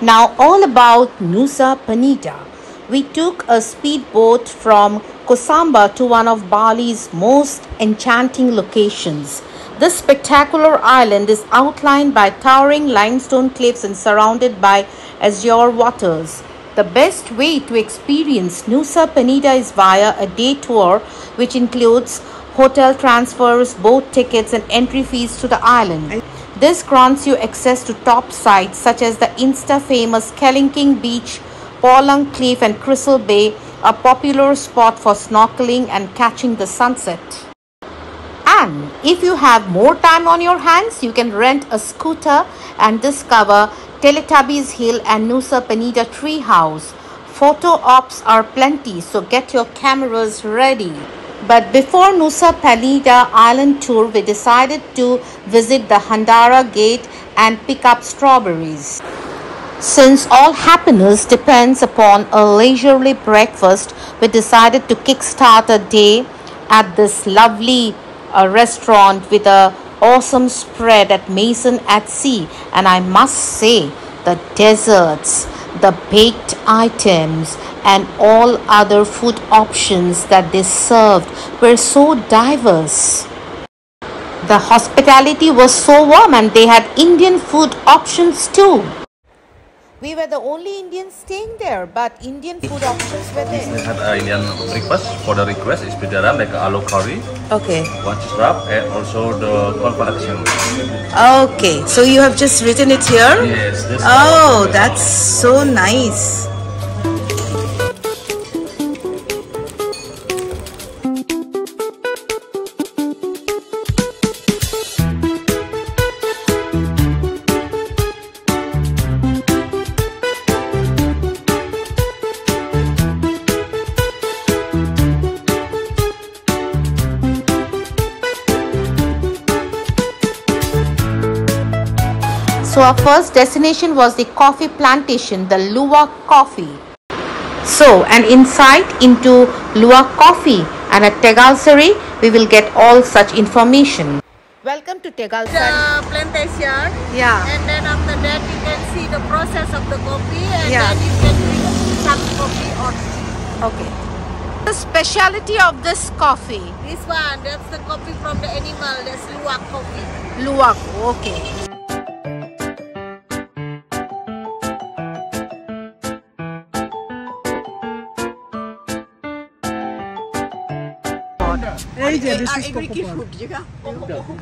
Now all about Nusa Penida. We took a speedboat from Kosamba to one of Bali's most enchanting locations. This spectacular island is outlined by towering limestone cliffs and surrounded by azure waters. The best way to experience Nusa Penida is via a day tour, which includes hotel transfers, boat tickets, and entry fees to the island. This grants you access to top sites such as the Insta-famous Kelingking Beach, Paulang Cliff, and Crystal Bay, a popular spot for snorkeling and catching the sunset. And if you have more time on your hands, you can rent a scooter and discover Teletubbies Hill and Nusa Penida Treehouse. Photo ops are plenty, so get your cameras ready. But before Nusa Penida Island tour, we decided to visit the Handara gate and pick up strawberries. Since all happiness depends upon a leisurely breakfast, we decided to kickstart a day at this lovely restaurant with a awesome spread at Mason at Sea. And I must say, the desserts, the baked items, and all other food options that they served were so diverse. The hospitality was so warm, and they had Indian food options too. We were the only Indians staying there, but Indian food options were there. We had Indian breakfast. For the request is pidara like aloo curry. Okay. One cheese wrap and also the corn collection. Okay, so you have just written it here? Yes. Oh, that's so nice. So our first destination was the coffee plantation, the Luwak coffee. So, and insight into Luwak coffee, and at Tegalsari, we will get all such information. Welcome to Tegalsari. The plantation. Yeah. And then after that, you can see the process of the coffee, and Yeah. then you can drink some coffee or tea. Okay. The speciality of this coffee? This one, that's the coffee from the animal. That's Luwak coffee. Luwak, okay.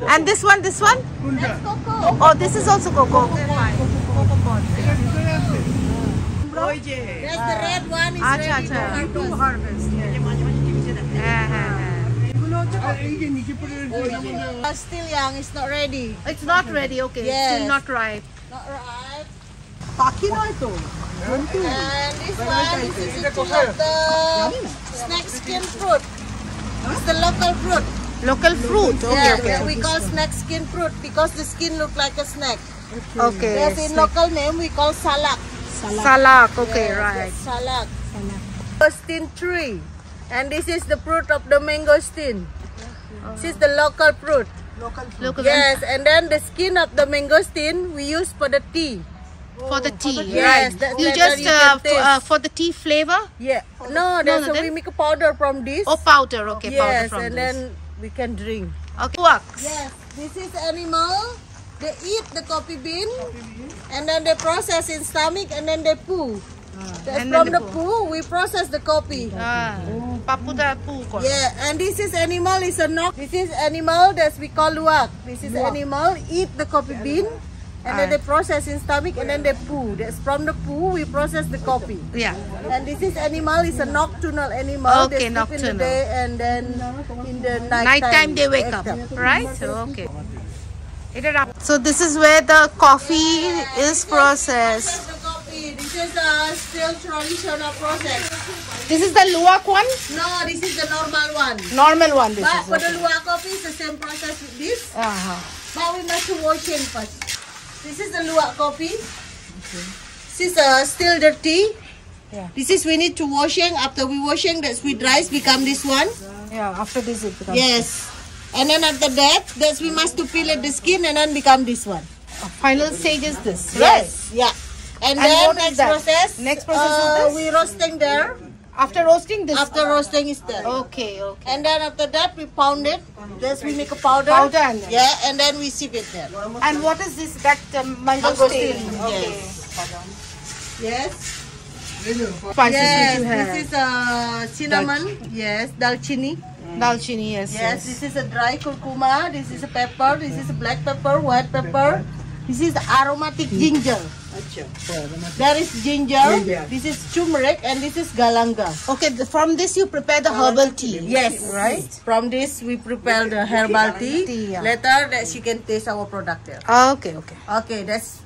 And this one? That's cocoa. Oh, this is also cocoa. That's the red one. Is ready to harvest. Still young. It's not ready. It's not ready, okay. Yes. Still not ripe. Not ripe. And this one is the snake skin fruit. It's the local fruit. Local fruit, okay, Yeah, okay. we call snake skin fruit because the skin look like a snake. Okay. Yes, in local name we call salak. Salak, okay, Yes, right. yes, salak. Mangosteen tree, and this is the fruit of the mangosteen. This is the local fruit. Local. Yes, and then the skin of the mangosteen we use for the tea. For the tea, Yes, right? that's You better, just you can taste. for the tea flavor? Yeah, no, that's then? we make a powder from this. Oh, powder, okay, powder Yes, from and this. then we can drink. Okay, wax. Yes, this is animal. They eat the coffee bean, and then they process in stomach, and then they poo. and then From they the poo, we process the coffee. Papuda pu ko. Yeah, and this is animal is a knock. This is animal that we call luwak. This is animal eat the coffee bean, and then they process in stomach, and then they poo. That's from the poo we process the coffee. Yeah. And this is animal is a nocturnal animal. Okay, they sleep in the nocturnal. day, and then in the Nighttime they wake up, right? Okay. So this is where the coffee is processed. The coffee. This is a still traditional process. This is the luwak one? No, this is the normal one. Normal one, this But is. for the luwak coffee, it's the same process with this. But we must wash it first. This is the luwak coffee. This is still dirty. Yeah. This is we need to washing. After we washing, that sweet rice become this one. Yeah, after this it becomes. Yes. And then after that, we must to peel at the skin and then become this one. Final stage is this, Yes. Yeah. And then what is next that? process. Next process is this? We roasting there. After roasting this. After roasting is there. Okay. And then after that we pound it. Just we make a powder. Powder and then. Yeah, and then we sieve it there. And what is this? That mangosteen. Okay. Yes. Spices Yes. which you have. This is cinnamon. Yes. Dalchini. Dalchini. Yes. Yes. This is a dry curcuma. This is a pepper. This is a black pepper, white pepper. This is aromatic ginger. There is ginger. This is turmeric, and this is galanga. Okay. From this you prepare the herbal tea. Yes. Right. From this we prepare the herbal tea. Yeah. Later that she can taste our product there. Okay. Okay. That's.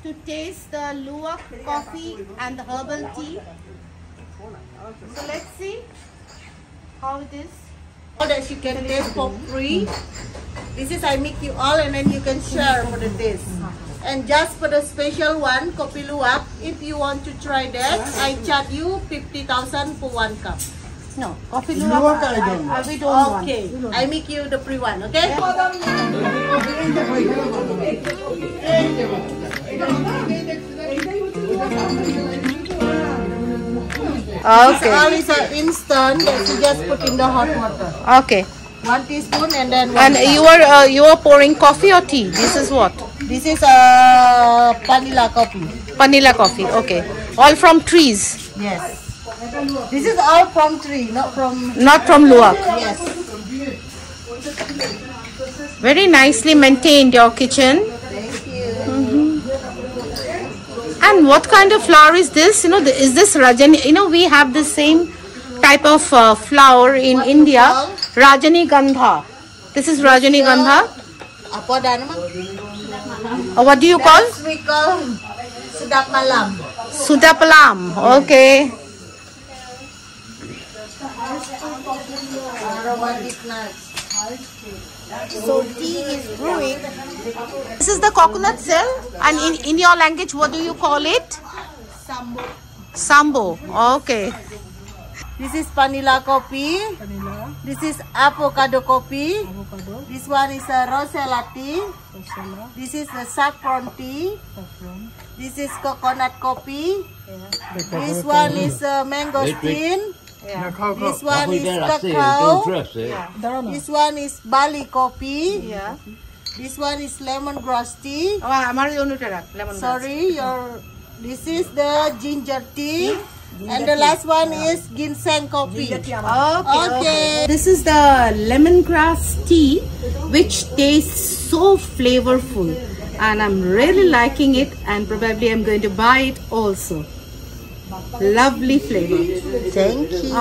To taste the luwak coffee and the herbal tea. So let's see how it is. All that you can taste for free. This is I make you all, and then you can share for the taste. And just for the special one, kopi luwak, if you want to try that, I charge you 50,000 for 1 cup. No, coffee luwak we don't want. Okay, I make you the free one, okay? Okay. All is instant that you just put in the hot water. Okay. 1 teaspoon and then 1 And cup. you are pouring coffee or tea? This is what? This is vanilla coffee. Vanilla coffee. Okay. All from trees. Yes. This is all from tree, not from. Not from luwak. Yes. Very nicely maintained your kitchen. Thank you. And what kind of flower is this? Is this Rajani? We have the same type of flower in What India. you call? Rajani Gandha. This is Rajani Gandha. Apa nama? What do you call? That's we call sedap malam. Sudapalam. Okay. Aromatic nuts. So tea is brewing. This is the coconut shell, and in your language, what do you call it? Sambo. Sambo. Okay. This is vanilla coffee. This is avocado coffee. This one is a rosella tea. This is the saffron tea. This is coconut coffee. This one is mangosteen. This one is cacao. This one is Bali coffee. Yeah. This one is lemongrass tea. Lemon Sorry, this is the ginger tea. And the last one is ginseng coffee. Okay. This is the lemongrass tea, which tastes so flavorful, and I'm really liking it, and probably I'm going to buy it also. Lovely flavor. Thank you.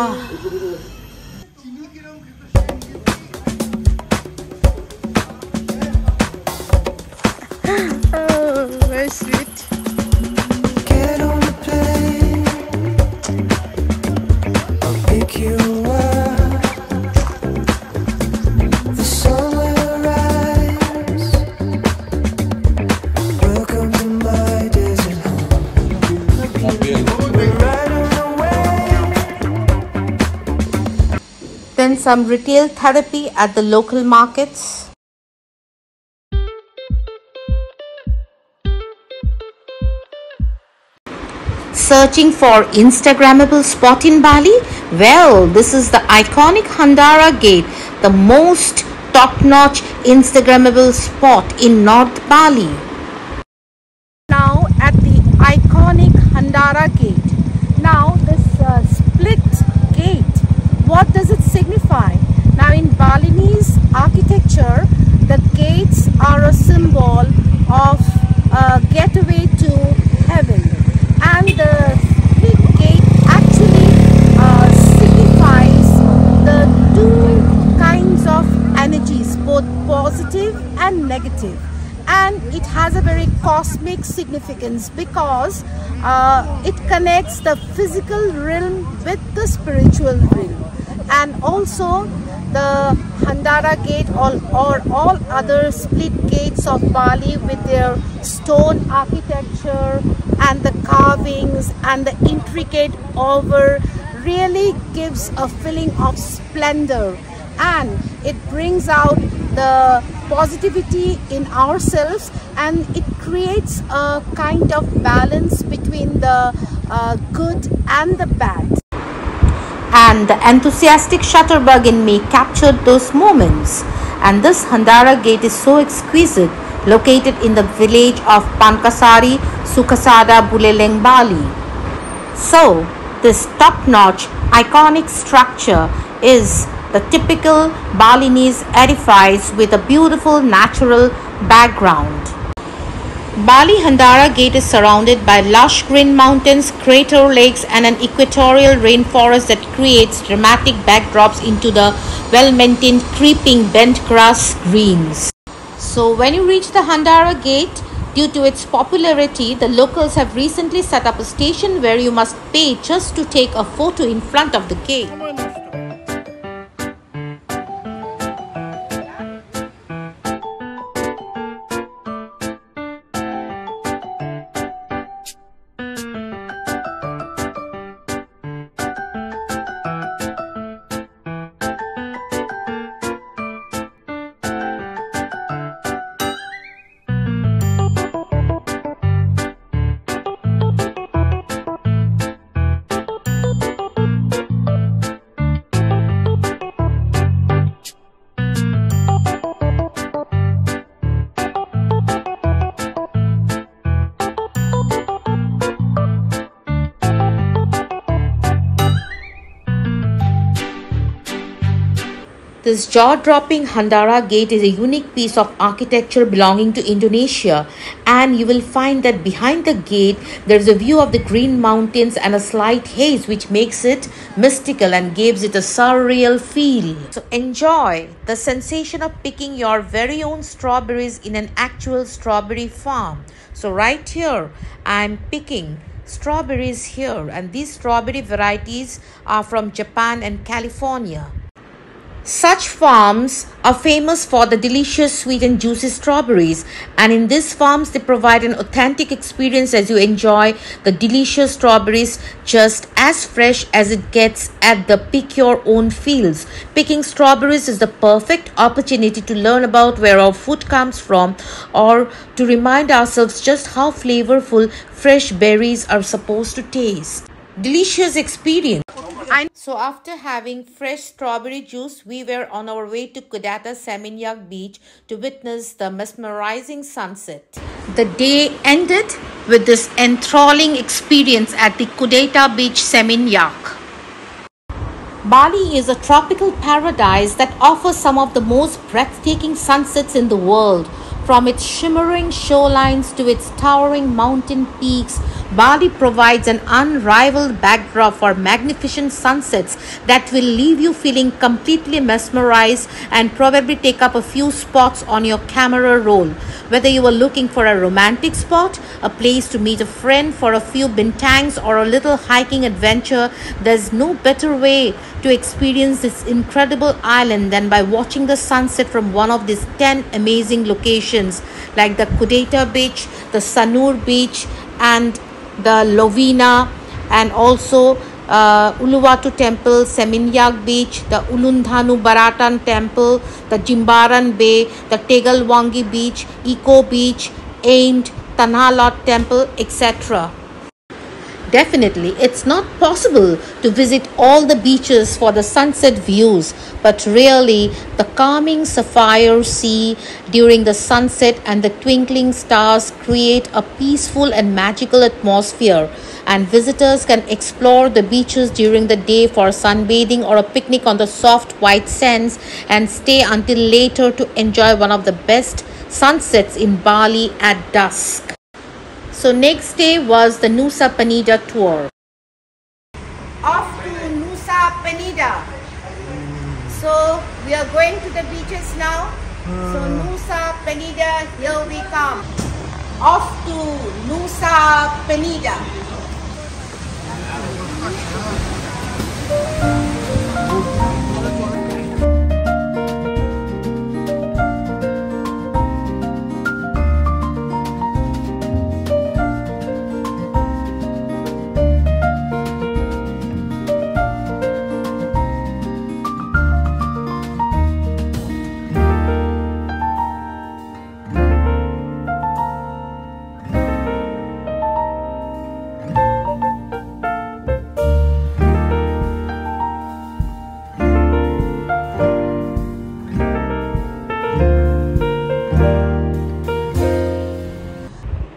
Oh, very sweet. Get on the plane, I'll pick you up. The sun will rise. Welcome to my desert home. We're riding away. Then some retail therapy at the local markets. Searching for Instagrammable spot in Bali? Well, this is the iconic Handara Gate, the most top-notch Instagrammable spot in North Bali. Now at the iconic Handara Gate. Now this split gate, what does it signify? Now in Balinese architecture, the gates are a symbol of a getaway to heaven. And the split gate actually signifies the two kinds of energies, both positive and negative. and it has a very cosmic significance because it connects the physical realm with the spiritual realm. And also the Handara gate or all other split gates of Bali with their stone architecture and the carvings and the intricate over really gives a feeling of splendor, and it brings out the positivity in ourselves, and it creates a kind of balance between the good and the bad. And the enthusiastic shutterbug in me captured those moments. And this Handara gate is so exquisite, located in the village of Pankasari, Sukasada, Buleleng, Bali. So, this top-notch, iconic structure is the typical Balinese edifice with a beautiful natural background. Bali Handara Gate is surrounded by lush green mountains, crater lakes and an equatorial rainforest that creates dramatic backdrops into the well-maintained creeping bent grass greens. So when you reach the Handara Gate, due to its popularity, the locals have recently set up a station where you must pay just to take a photo in front of the gate. This jaw-dropping Handara Gate is a unique piece of architecture belonging to Indonesia, and you will find that behind the gate there is a view of the green mountains and a slight haze which makes it mystical and gives it a surreal feel. So enjoy the sensation of picking your very own strawberries in an actual strawberry farm. So right here I am picking strawberries here, and these strawberry varieties are from Japan and California. Such farms are famous for the delicious sweet and juicy strawberries, and in these farms they provide an authentic experience as you enjoy the delicious strawberries just as fresh as it gets at the pick your own fields. Picking strawberries is the perfect opportunity to learn about where our food comes from, or to remind ourselves just how flavorful fresh berries are supposed to taste. Delicious experience. So after having fresh strawberry juice, we were on our way to Kudata Seminyak beach to witness the mesmerizing sunset. The day ended with this enthralling experience at the Kudata beach Seminyak. Bali is a tropical paradise that offers some of the most breathtaking sunsets in the world. From its shimmering shorelines to its towering mountain peaks, Bali provides an unrivaled backdrop for magnificent sunsets that will leave you feeling completely mesmerized and probably take up a few spots on your camera roll. Whether you are looking for a romantic spot, a place to meet a friend for a few bintangs, or a little hiking adventure, there's no better way to experience this incredible island than by watching the sunset from one of these 10 amazing locations like the Kudata beach, the Sanur beach and the Lovina, and also Uluwatu temple, Seminyak beach, the Ulundhanu Baratan temple, the Jimbaran Bay, the Tegalwangi beach, Eco beach, Aimed, Tanhalot temple, etc. Definitely, it's not possible to visit all the beaches for the sunset views, but really the calming sapphire sea during the sunset and the twinkling stars create a peaceful and magical atmosphere, and visitors can explore the beaches during the day for sunbathing or a picnic on the soft white sands and stay until later to enjoy one of the best sunsets in Bali at dusk. So next day was the Nusa Penida tour. Off to Nusa Penida. So we are going to the beaches now. So Nusa Penida, here we come. Off to Nusa Penida.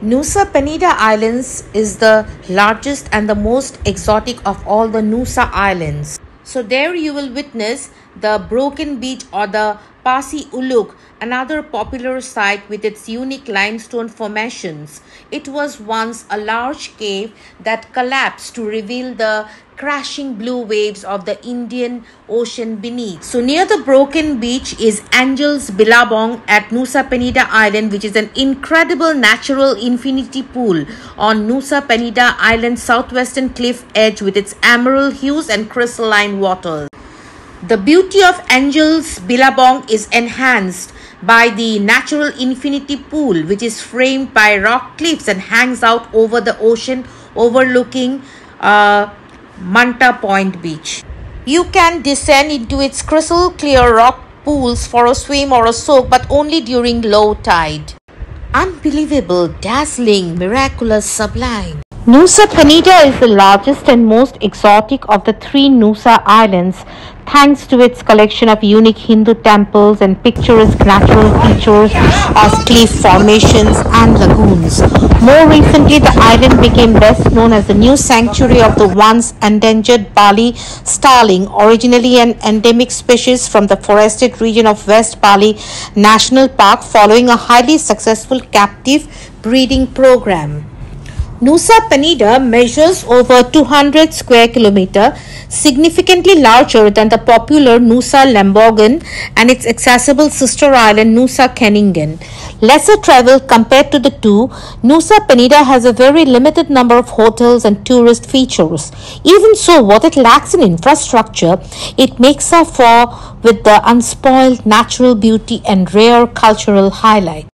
Nusa Penida Islands is the largest and the most exotic of all the Nusa Islands. So there you will witness the broken beach or the Pasi Uluk, another popular site with its unique limestone formations. It was once a large cave that collapsed to reveal the crashing blue waves of the Indian Ocean beneath. So near the broken beach is Angelbilabong at Nusa Penida Island, which is an incredible natural infinity pool on Nusa Penida Island's southwestern cliff edge with its emerald hues and crystalline waters. The beauty of Angelbilabong is enhanced by the natural infinity pool, which is framed by rock cliffs and hangs out over the ocean overlooking Manta Point Beach. You can descend into its crystal clear rock pools for a swim or a soak, but only during low tide. Unbelievable, dazzling, miraculous, sublime. Nusa Penida is the largest and most exotic of the three Nusa Islands, thanks to its collection of unique Hindu temples and picturesque natural features as cliff formations and lagoons. More recently, the island became best known as the new sanctuary of the once endangered Bali starling, originally an endemic species from the forested region of West Bali National Park, following a highly successful captive breeding program. Nusa Penida measures over 200 square kilometers, significantly larger than the popular Nusa Lembongan and its accessible sister island Nusa Kelingking. Lesser traveled compared to the two, Nusa Penida has a very limited number of hotels and tourist features. Even so, what it lacks in infrastructure, it makes up for with the unspoiled natural beauty and rare cultural highlight.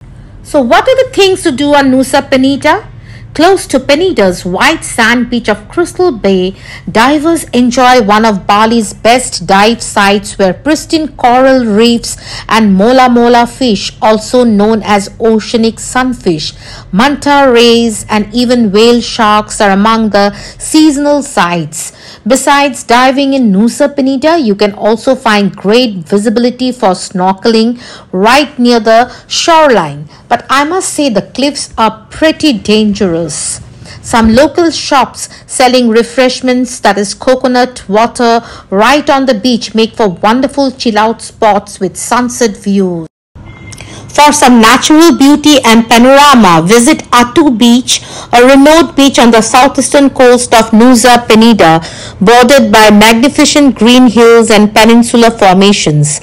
So what are the things to do on Nusa Penida? Close to Penida's white sand beach of Crystal Bay, divers enjoy one of Bali's best dive sites where pristine coral reefs and mola fish, also known as oceanic sunfish, manta rays and even whale sharks are among the seasonal sights. Besides diving in Nusa Penida, you can also find great visibility for snorkeling right near the shoreline. But I must say the cliffs are pretty dangerous. Some local shops selling refreshments, that is coconut water, right on the beach make for wonderful chill out spots with sunset views. For some natural beauty and panorama, visit Atu Beach, a remote beach on the southeastern coast of Nusa Penida, bordered by magnificent green hills and peninsula formations.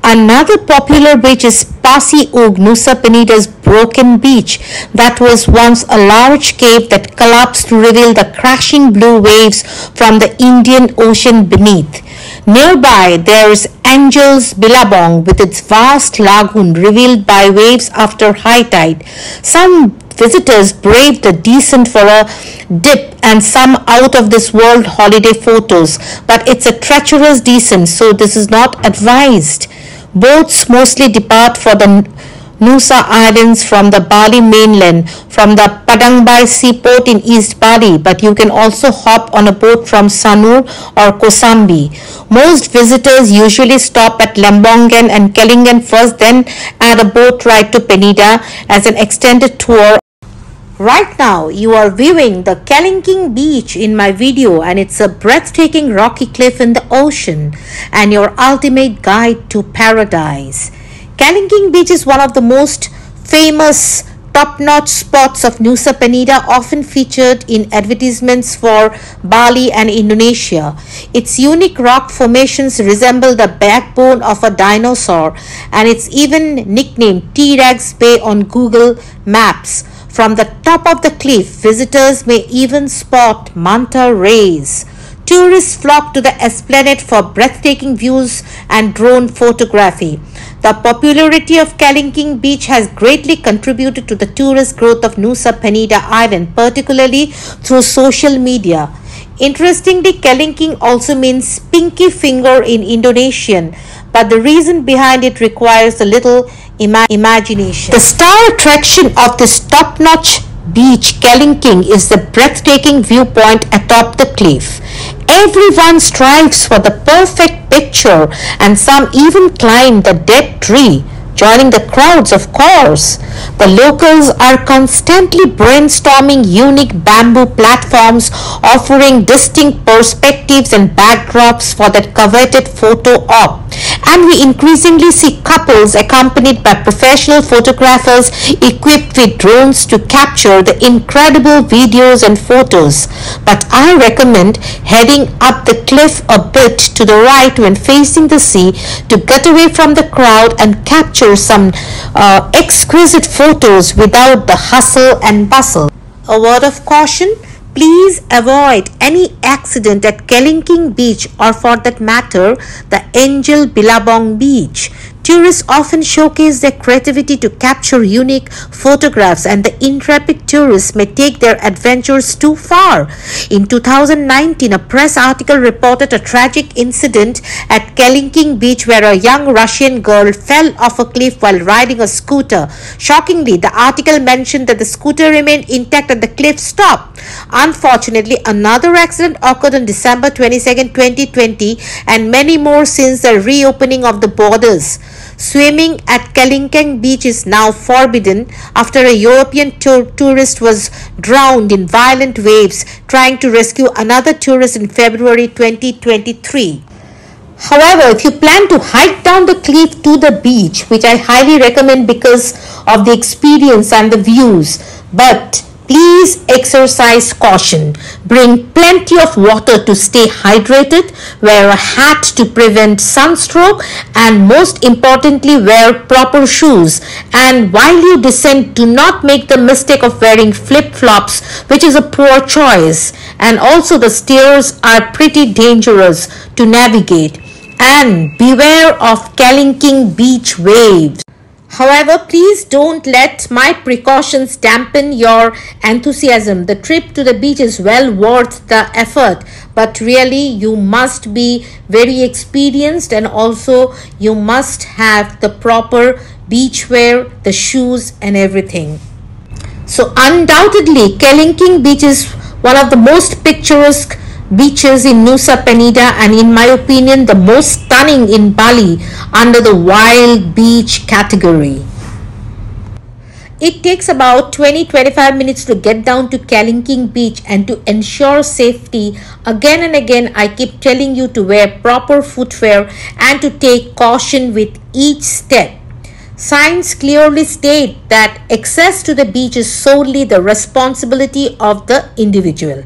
Another popular beach is Pasi Ug, Nusa Penida's broken beach that was once a large cave that collapsed to reveal the crashing blue waves from the Indian Ocean beneath. Nearby, there is Angelbilabong with its vast lagoon revealed by waves after high tide. Some visitors brave the descent for a dip and some out of this world holiday photos, but it's a treacherous descent, so this is not advised. Boats mostly depart for the Nusa Islands from the Bali mainland from the Padangbai seaport in East Bali, but you can also hop on a boat from Sanur or Kosambi. Most visitors usually stop at Lembongan and Kelingking first, then add a boat ride to Penida as an extended tour. Right now, you are viewing the Kelingking beach in my video, and it's a breathtaking rocky cliff in the ocean and your ultimate guide to paradise. Kelingking beach is one of the most famous top-notch spots of Nusa Penida often featured in advertisements for Bali and Indonesia. Its unique rock formations resemble the backbone of a dinosaur, and it's even nicknamed T-Rex Bay on Google Maps. From the top of the cliff, visitors may even spot manta rays. Tourists flock to the esplanade for breathtaking views and drone photography. The popularity of Kelingking Beach has greatly contributed to the tourist growth of Nusa Penida Island, particularly through social media. Interestingly, Kelingking also means pinky finger in Indonesian, but the reason behind it requires a little imagination. The star attraction of this top-notch beach, Kelingking, is the breathtaking viewpoint atop the cliff. Everyone strives for the perfect picture, and some even climb the dead tree, joining the crowds, of course. The locals are constantly brainstorming unique bamboo platforms, offering distinct perspectives and backdrops for that coveted photo op. And we increasingly see couples accompanied by professional photographers equipped with drones to capture the incredible videos and photos. But I recommend heading up the cliff a bit to the right when facing the sea to get away from the crowd and capture some exquisite photos without the hustle and bustle. A word of caution: please avoid any accident at Kelingking Beach, or for that matter, the Angelbilabong Beach. Tourists often showcase their creativity to capture unique photographs, and the intrepid tourists may take their adventures too far. In 2019, a press article reported a tragic incident at Kelingking Beach where a young Russian girl fell off a cliff while riding a scooter. Shockingly, the article mentioned that the scooter remained intact and the cliff stopped. Unfortunately, another accident occurred on December 22, 2020, and many more since the reopening of the borders. Swimming at Kelingking Beach is now forbidden after a European tourist was drowned in violent waves trying to rescue another tourist in February 2023. However, if you plan to hike down the cliff to the beach, which I highly recommend because of the experience and the views, but please exercise caution. Bring plenty of water to stay hydrated, wear a hat to prevent sunstroke, and most importantly, wear proper shoes. And while you descend, do not make the mistake of wearing flip-flops, which is a poor choice. And also, the stairs are pretty dangerous to navigate. And beware of Kelingking Beach waves. However, please don't let my precautions dampen your enthusiasm. The trip to the beach is well worth the effort, but really you must be very experienced, and also you must have the proper beach wear, the shoes and everything. So undoubtedly, Kelingking Beach is one of the most picturesque beaches in Nusa Penida, and in my opinion the most stunning in Bali under the wild beach category. It takes about 20-25 minutes to get down to Kelingking Beach, and to ensure safety, again and again I keep telling you to wear proper footwear and to take caution with each step. Signs clearly state that access to the beach is solely the responsibility of the individual.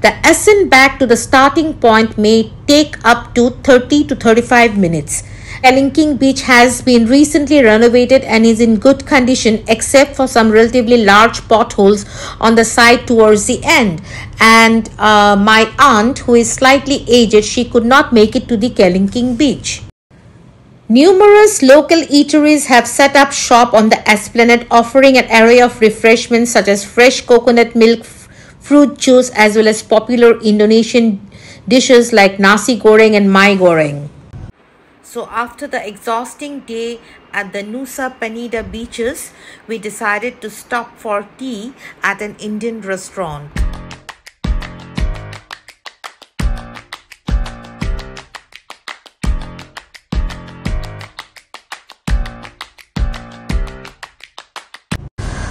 The ascent back to the starting point may take up to 30 to 35 minutes. Kelingking Beach has been recently renovated and is in good condition except for some relatively large potholes on the side towards the end. And my aunt, who is slightly aged, she could not make it to the Kelingking Beach. Numerous local eateries have set up shop on the esplanade, offering an array of refreshments such as fresh coconut milk, fruit juice, as well as popular Indonesian dishes like nasi goreng and mai goreng. So after the exhausting day at the Nusa Penida beaches, we decided to stop for tea at an Indian restaurant.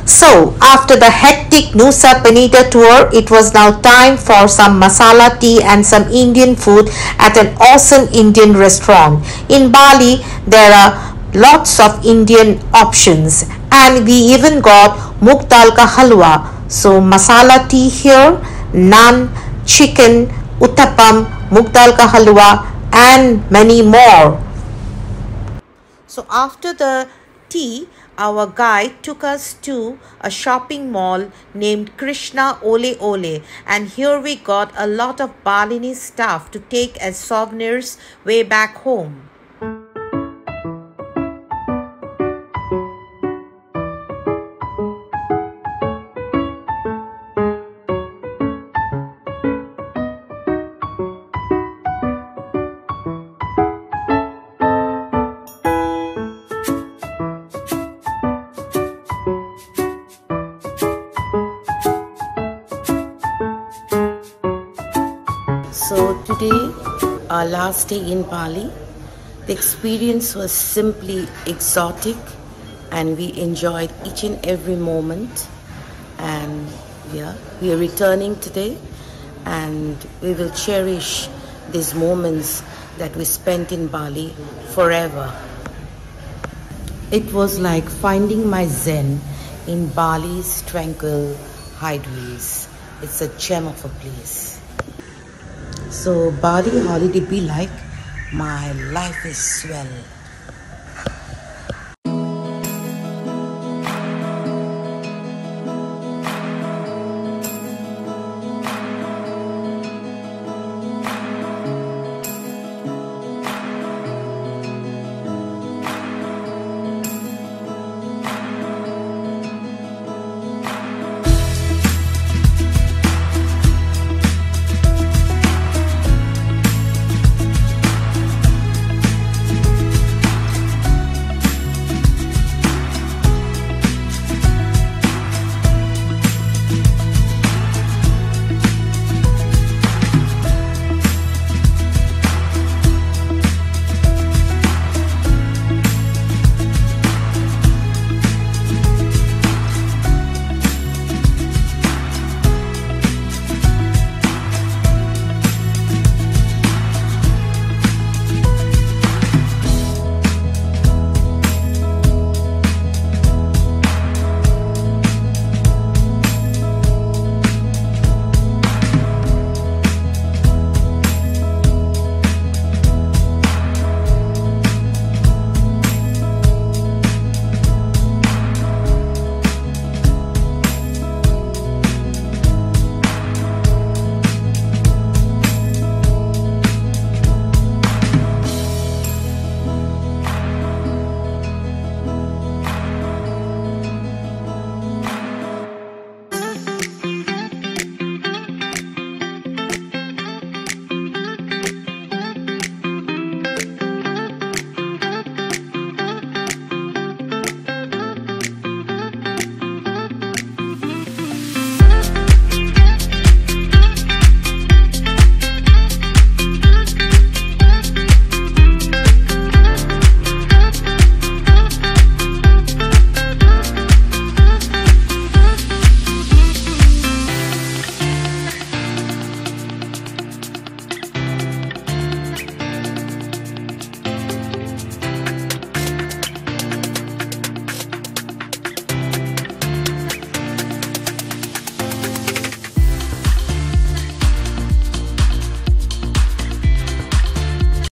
So, after the hectic Nusa Penida tour, it was now time for some masala tea and some Indian food at an awesome Indian restaurant. In Bali, there are lots of Indian options, And we even got moong dal ka halwa. So masala tea here, naan, chicken, uttapam, moong dal ka halwa, and many more. So after the tea, our guide took us to a shopping mall named Krishna Ole Ole, and here we got a lot of Balinese stuff to take as souvenirs way back home. So today, our last day in Bali, the experience was simply exotic and we enjoyed each and every moment. And yeah, we are returning today and we will cherish these moments that we spent in Bali forever. It was like finding my zen in Bali's tranquil hideaways. It's a gem of a place. So Bali holiday be like, my life is swell.